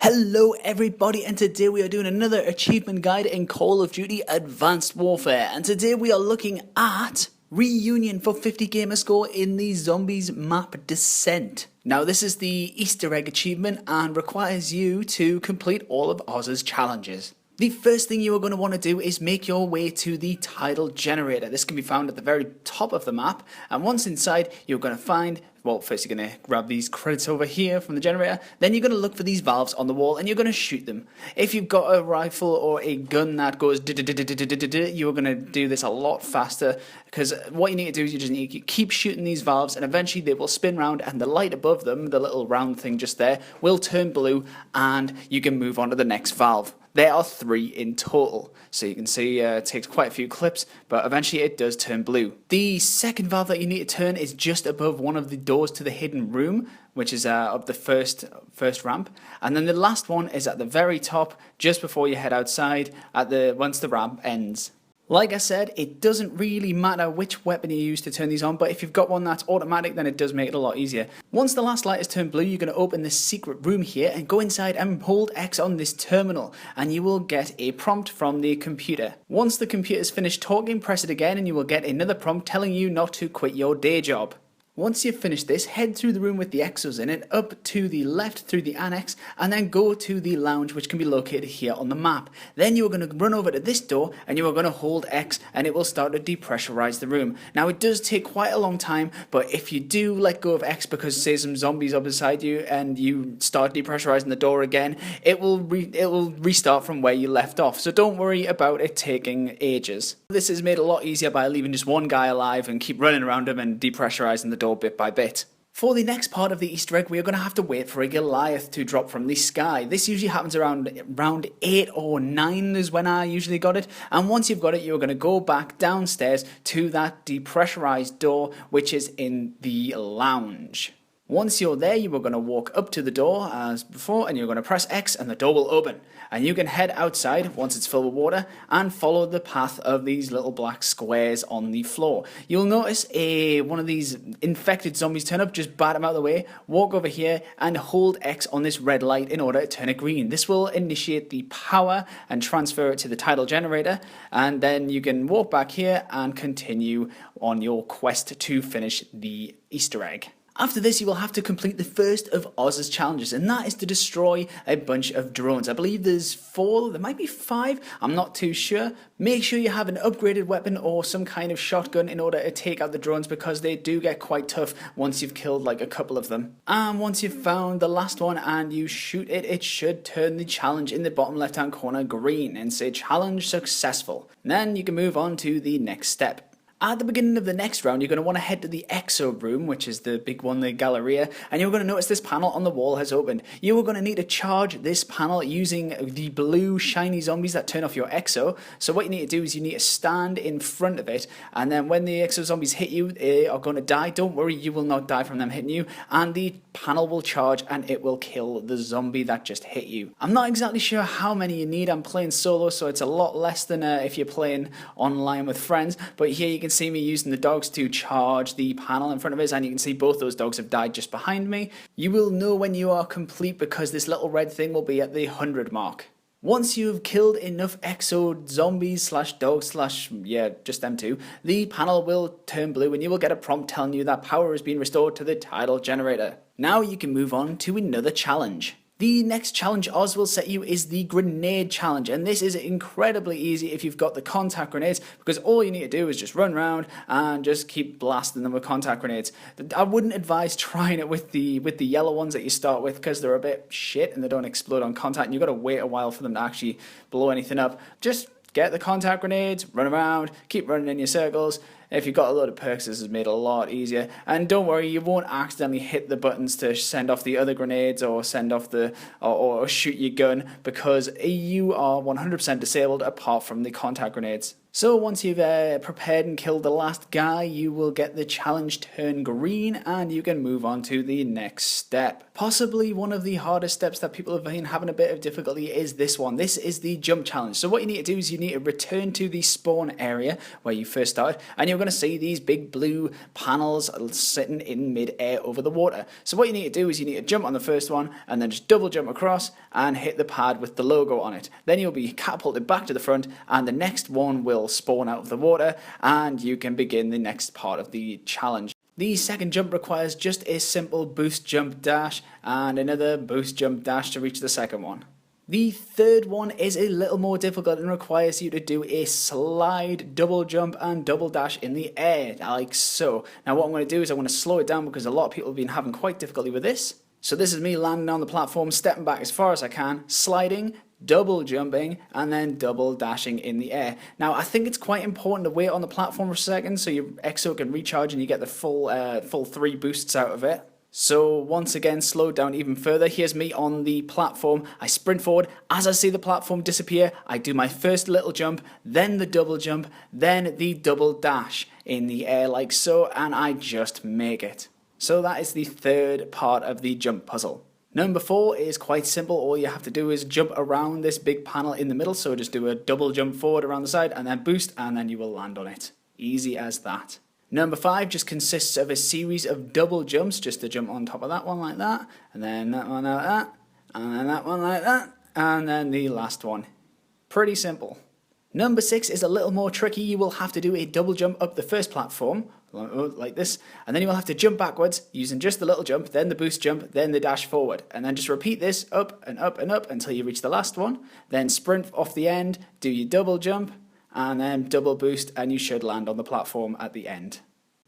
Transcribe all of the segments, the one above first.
Hello everybody, and today we are doing another achievement guide in Call of Duty Advanced Warfare, and today we are looking at Reunion for 50 gamer score in the Zombies map Descent. Now this is the Easter egg achievement and requires you to complete all of Oz's challenges. The first thing you are going to want to do is make your way to the Tidal generator. This can be found at the very top of the map, and once inside you're going to find, well, first you're going to grab these credits over here from the generator, then you're going to look for these valves on the wall and you're going to shoot them. If you've got a rifle or a gun that goes you're going to do this a lot faster, because what you need to do is you just need to keep shooting these valves and eventually they will spin round and the light above them, the little round thing just there, will turn blue and you can move on to the next valve. There are 3 in total, so you can see it takes quite a few clips, but eventually it does turn blue. The second valve that you need to turn is just above one of the doors to the hidden room, which is up the first ramp, and then the last one is at the very top, just before you head outside, once the ramp ends. Like I said, it doesn't really matter which weapon you use to turn these on, but if you've got one that's automatic, then it does make it a lot easier. Once the last light is turned blue, you're going to open this secret room here and go inside and hold X on this terminal, and you will get a prompt from the computer. Once the computer is finished talking, press it again and you will get another prompt telling you not to quit your day job. Once you've finished this, head through the room with the exos in it, up to the left through the annex, and then go to the lounge, which can be located here on the map. Then you are going to run over to this door and you are going to hold X and it will start to depressurize the room. Now it does take quite a long time, but if you do let go of X because say some zombies are beside you and you start depressurizing the door again, it will restart from where you left off. So don't worry about it taking ages. This is made a lot easier by leaving just one guy alive and keep running around him and depressurizing the door bit by bit. For the next part of the Easter egg, we are going to have to wait for a Goliath to drop from the sky. This usually happens around round 8 or 9 is when I usually got it. And once you've got it, you're going to go back downstairs to that depressurized door, which is in the lounge. Once you're there, you are going to walk up to the door as before and you're going to press X and the door will open. And you can head outside once it's filled with water and follow the path of these little black squares on the floor. You'll notice one of these infected zombies turn up, just bat them out of the way, walk over here and hold X on this red light in order to turn it green. This will initiate the power and transfer it to the Tidal generator, and then you can walk back here and continue on your quest to finish the Easter egg. After this, you will have to complete the first of Oz's challenges, and that is to destroy a bunch of drones. I believe there's 4, there might be 5, I'm not too sure. Make sure you have an upgraded weapon or some kind of shotgun in order to take out the drones, because they do get quite tough once you've killed like a couple of them. And once you've found the last one and you shoot it, it should turn the challenge in the bottom left hand corner green and say challenge successful. And then you can move on to the next step. At the beginning of the next round, you're going to want to head to the Exo room, which is the big one, the Galleria, and you're going to notice this panel on the wall has opened. You are going to need to charge this panel using the blue shiny zombies that turn off your Exo. So what you need to do is you need to stand in front of it, and then when the Exo zombies hit you, they are going to die. Don't worry, you will not die from them hitting you, and the panel will charge and it will kill the zombie that just hit you. I'm not exactly sure how many you need. I'm playing solo, so it's a lot less than if you're playing online with friends, but here you can see me using the dogs to charge the panel in front of us, and you can see both those dogs have died just behind me. You will know when you are complete because this little red thing will be at the 100 mark. Once you've killed enough exo zombies slash dogs slash, yeah, just them two, the panel will turn blue and you will get a prompt telling you that power has been restored to the Tidal generator. Now you can move on to another challenge. The next challenge Oz will set you is the grenade challenge, and this is incredibly easy if you've got the contact grenades, because all you need to do is just run around and just keep blasting them with contact grenades. I wouldn't advise trying it with the yellow ones that you start with, because they're a bit shit and they don't explode on contact and you've got to wait a while for them to actually blow anything up. Just get the contact grenades, run around, keep running in your circles. If you've got a load of perks, this has made it a lot easier. And don't worry, you won't accidentally hit the buttons to send off the other grenades or send off or shoot your gun, because you are 100% disabled apart from the contact grenades. So once you've prepared and killed the last guy, you will get the challenge turn green and you can move on to the next step. Possibly one of the hardest steps that people have been having a bit of difficulty is this one. This is the jump challenge. So what you need to do is you need to return to the spawn area where you first started, and you're going to see these big blue panels sitting in mid-air over the water. So what you need to do is you need to jump on the first one and then just double jump across and hit the pad with the logo on it. Then you'll be catapulted back to the front and the next one will spawn out of the water and you can begin the next part of the challenge. The second jump requires just a simple boost jump dash and another boost jump dash to reach the second one. The third one is a little more difficult and requires you to do a slide, double jump and double dash in the air, like so. Now what I'm going to do is I'm going to slow it down because a lot of people have been having quite difficulty with this. So this is me landing on the platform, stepping back as far as I can, sliding, double jumping and then double dashing in the air. Now I think it's quite important to wait on the platform for a second so your exo can recharge and you get the full 3 boosts out of it. So once again, slow down even further. Here's me on the platform. I sprint forward. As I see the platform disappear, I do my first little jump, then the double jump, then the double dash in the air like so, and I just make it. So that is the third part of the jump puzzle. Number 4 is quite simple. All you have to do is jump around this big panel in the middle. So just do a double jump forward around the side and then boost and then you will land on it. Easy as that. Number 5 just consists of a series of double jumps, just to jump on top of that one like that, and then that one like that, and then that one like that, and then the last one. Pretty simple. Number 6 is a little more tricky. You will have to do a double jump up the first platform, like this, and then you will have to jump backwards using just the little jump, then the boost jump, then the dash forward, and then just repeat this up and up and up until you reach the last one, then sprint off the end, do your double jump, and then double boost and you should land on the platform at the end.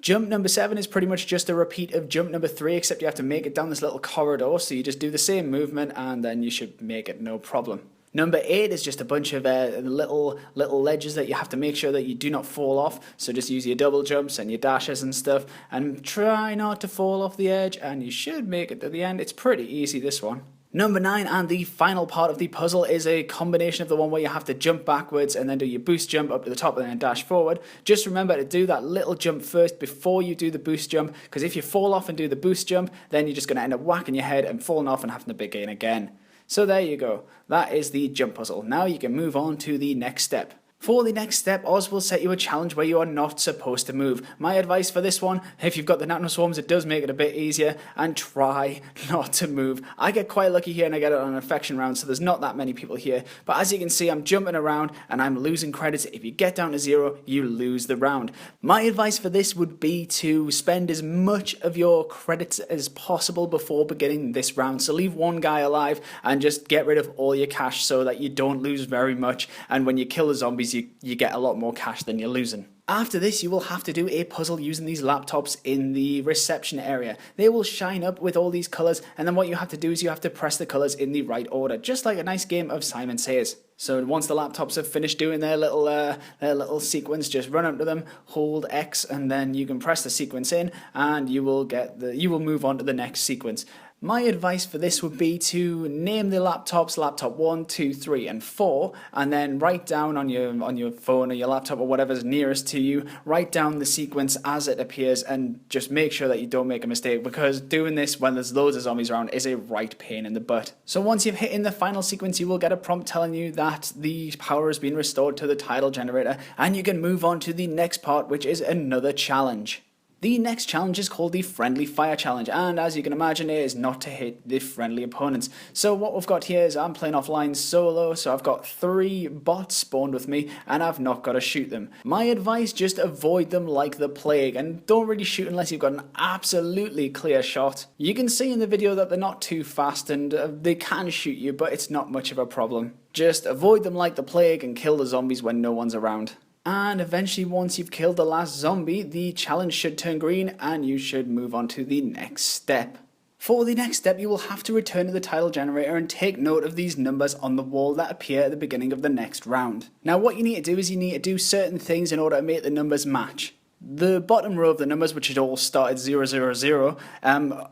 Jump number 7 is pretty much just a repeat of jump number 3, except you have to make it down this little corridor, so you just do the same movement and then you should make it no problem. Number 8 is just a bunch of little ledges that you have to make sure that you do not fall off, so just use your double jumps and your dashes and stuff and try not to fall off the edge and you should make it to the end. It's pretty easy, this one. Number 9 and the final part of the puzzle is a combination of the one where you have to jump backwards and then do your boost jump up to the top and then dash forward. Just remember to do that little jump first before you do the boost jump, because if you fall off and do the boost jump, then you're just going to end up whacking your head and falling off and having to begin again. So there you go. That is the jump puzzle. Now you can move on to the next step. For the next step, Oz will set you a challenge where you are not supposed to move. My advice for this one, if you've got the Nano Swarms, it does make it a bit easier, and try not to move. I get quite lucky here and I get it on an infection round, so there's not that many people here. But as you can see, I'm jumping around and I'm losing credits. If you get down to 0, you lose the round. My advice for this would be to spend as much of your credits as possible before beginning this round. So leave one guy alive and just get rid of all your cash so that you don't lose very much, and when you kill the zombies, you get a lot more cash than you're losing. After this, you will have to do a puzzle using these laptops in the reception area. They will shine up with all these colours, and then what you have to do is you have to press the colours in the right order, just like a nice game of Simon Says. So once the laptops have finished doing their little sequence, just run up to them, hold X, and then you can press the sequence in, and you will move on to the next sequence. My advice for this would be to name the laptops laptop 1, 2, 3 and 4, and then write down on your phone or your laptop or whatever's nearest to you, write down the sequence as it appears and just make sure that you don't make a mistake, because doing this when there's loads of zombies around is a right pain in the butt. So once you've hit in the final sequence, you will get a prompt telling you that the power has been restored to the Tidal generator and you can move on to the next part, which is another challenge. The next challenge is called the Friendly Fire Challenge, and as you can imagine, it is not to hit the friendly opponents. So what we've got here is I'm playing offline solo, so I've got 3 bots spawned with me, and I've not got to shoot them. My advice, just avoid them like the plague, and don't really shoot unless you've got an absolutely clear shot. You can see in the video that they're not too fast, and they can shoot you, but it's not much of a problem. Just avoid them like the plague and kill the zombies when no one's around. And eventually, once you've killed the last zombie, the challenge should turn green and you should move on to the next step. For the next step, you will have to return to the Tidal generator and take note of these numbers on the wall that appear at the beginning of the next round. Now what you need to do is you need to do certain things in order to make the numbers match. The bottom row of the numbers, which had all started 000,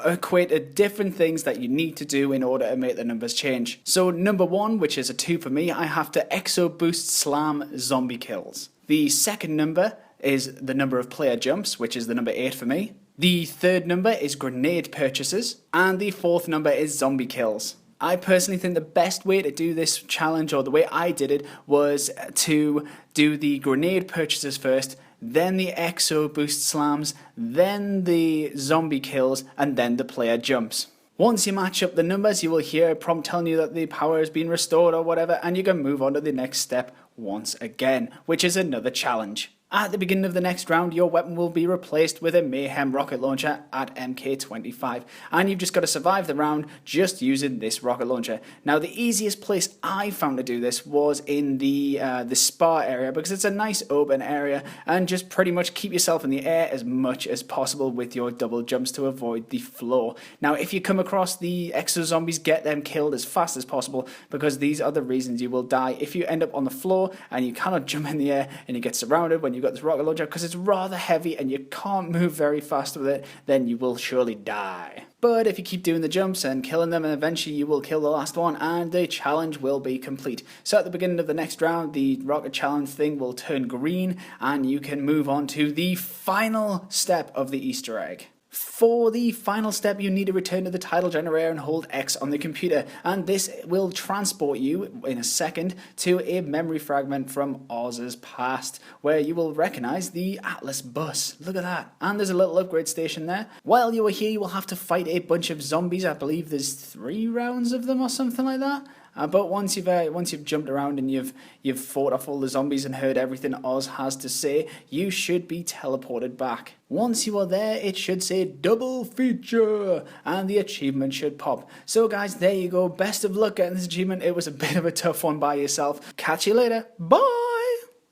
equate to different things that you need to do in order to make the numbers change. So number 1, which is a 2 for me, I have to exo boost slam zombie kills. The second number is the number of player jumps, which is the number 8 for me. The third number is grenade purchases. And the fourth number is zombie kills. I personally think the best way to do this challenge, or the way I did it, was to do the grenade purchases first, then the exo boost slams, then the zombie kills, and then the player jumps. Once you match up the numbers, you will hear a prompt telling you that the power has been restored or whatever, and you can move on to the next step once again, which is another challenge. At the beginning of the next round, your weapon will be replaced with a Mayhem rocket launcher at MK25, and you've just got to survive the round just using this rocket launcher. Now, the easiest place I found to do this was in the spa area, because it's a nice open area, and just pretty much keep yourself in the air as much as possible with your double jumps to avoid the floor. Now, if you come across the exo zombies, get them killed as fast as possible, because these are the reasons you will die. If you end up on the floor and you cannot jump in the air and you get surrounded when you got this rocket launcher, because it's rather heavy and you can't move very fast with it, then you will surely die. But if you keep doing the jumps and killing them, and eventually you will kill the last one and the challenge will be complete. So at the beginning of the next round, the rocket challenge thing will turn green and you can move on to the final step of the Easter egg. For the final step, you need to return to the Tidal generator and hold X on the computer, and this will transport you in a second to a memory fragment from Oz's past, where you will recognize the Atlas bus. Look at that. And there's a little upgrade station there. While you are here, you will have to fight a bunch of zombies. I believe there's 3 rounds of them or something like that. But once you've jumped around and you've fought off all the zombies and heard everything Oz has to say, you should be teleported back. Once you are there, it should say double feature and the achievement should pop. So guys, there you go. Best of luck getting this achievement. It was a bit of a tough one by yourself. Catch you later. Bye!